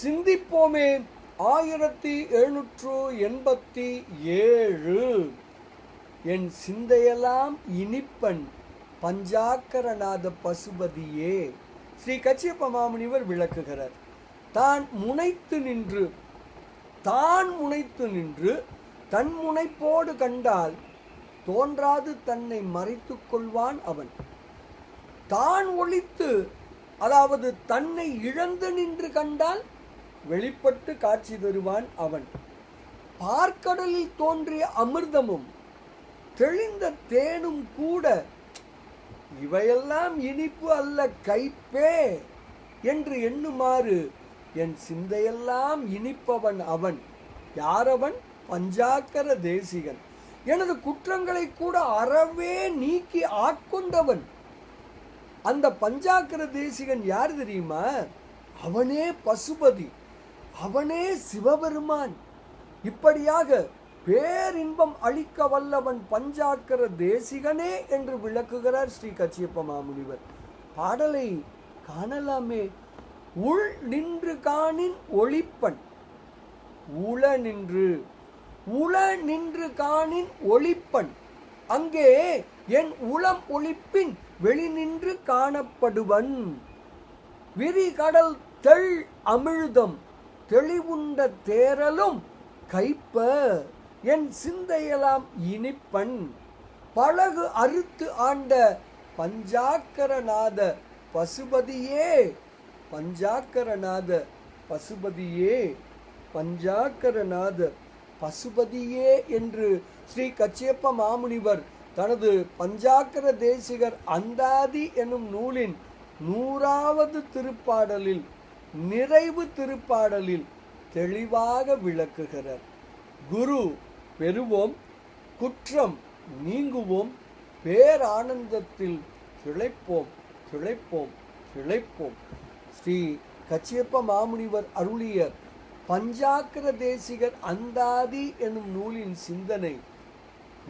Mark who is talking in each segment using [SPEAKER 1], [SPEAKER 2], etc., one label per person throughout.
[SPEAKER 1] சிந்திப்போமே. 1787 என் சிந்தையெல்லாம் இனிப்பன் பஞ்சாக்கரநாத பசுபதியே. ஸ்ரீ கச்சியப்ப மாமுனிவர் விளக்குகிறார். தான் முனைத்து நின்று தன் முனைப்போடு கண்டால் தோன்றாது தன்னை மறைத்து கொள்வான் அவன். தான் ஒளித்து, அதாவது தன்னை இழந்து நின்று கண்டால் வெளிப்பட்டு காட்சி தருவான் அவன். பார்க்கடலில் தோன்றிய அமிர்தமும் தெளிந்த தேனும் கூட இவையெல்லாம் இனிப்பு அல்ல கைப்பே என்று எண்ணுமாறு என் சிந்தையெல்லாம் இனிப்பவன் அவன். யாரவன்? பஞ்சாக்கர தேசிகன். எனது குற்றங்களை கூட அறவே நீக்கி ஆட்கொண்டவன். அந்த பஞ்சாக்கர தேசிகன் யார் தெரியுமா? அவனே பசுபதி, அவனே சிவபெருமான். இப்படியாக பேரின்பம் அளிக்க வல்லவன் பஞ்சாக்கர தேசிகனே என்று விளக்குகிறார் ஸ்ரீ கச்சியப்ப மாமுனிவர். பாடலை காணலாமே. உள் நின்று காணின் ஒளிப்பன், உள நின்று காணின் ஒளிப்பன், அங்கே என் உளம் ஒளிப்பின் வெளி நின்று காணப்படுவன். விரி கடல் தெள் அமிழ்தம் தெளிவுண்ட தேரலும் கைப்ப என் சிந்தையெல்லாம் இனிப்பன். பழகு அறுத்து ஆண்ட பஞ்சாக்கரநாத பசுபதியே, பஞ்சாக்கரநாத பசுபதியே, பஞ்சாக்கரநாத பசுபதியே என்று ஸ்ரீ கச்சியப்ப மாமுனிவர் தனது பஞ்சாக்கர தேசிகர் அந்தாதி எனும் நூலின் 100வது திருப்பாடலில், நிறைவு திருப்பாடலில் தெளிவாக விளக்குகிறார். குரு பெறுவோம், குற்றம் நீங்குவோம், பேரானந்தத்தில் திளைப்போம் திளைப்போம் திளைப்போம். ஸ்ரீ கச்சியப்ப மாமுனிவர் அருளிய பஞ்சாக்கர தேசிகர் அந்தாதி எனும் நூலின் சிந்தனை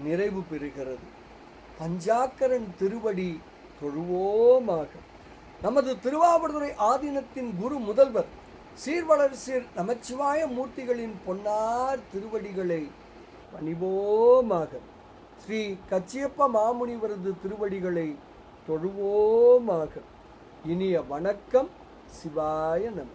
[SPEAKER 1] நிறைவு பெறுகிறது. பஞ்சாக்கரன் திருவடி தொழுவோமாக. நமது திருவாவடுதுறை ஆதீனத்தின் குரு முதல்வர் சீர்வளர்சீர் நமச்சிவாய மூர்த்திகளின் பொன்னார் திருவடிகளை பணிவோமாக. ஸ்ரீ கச்சியப்ப மாமுனிவரது திருவடிகளை தொழுவோமாக. இனிய வணக்கம். சிவாய நம.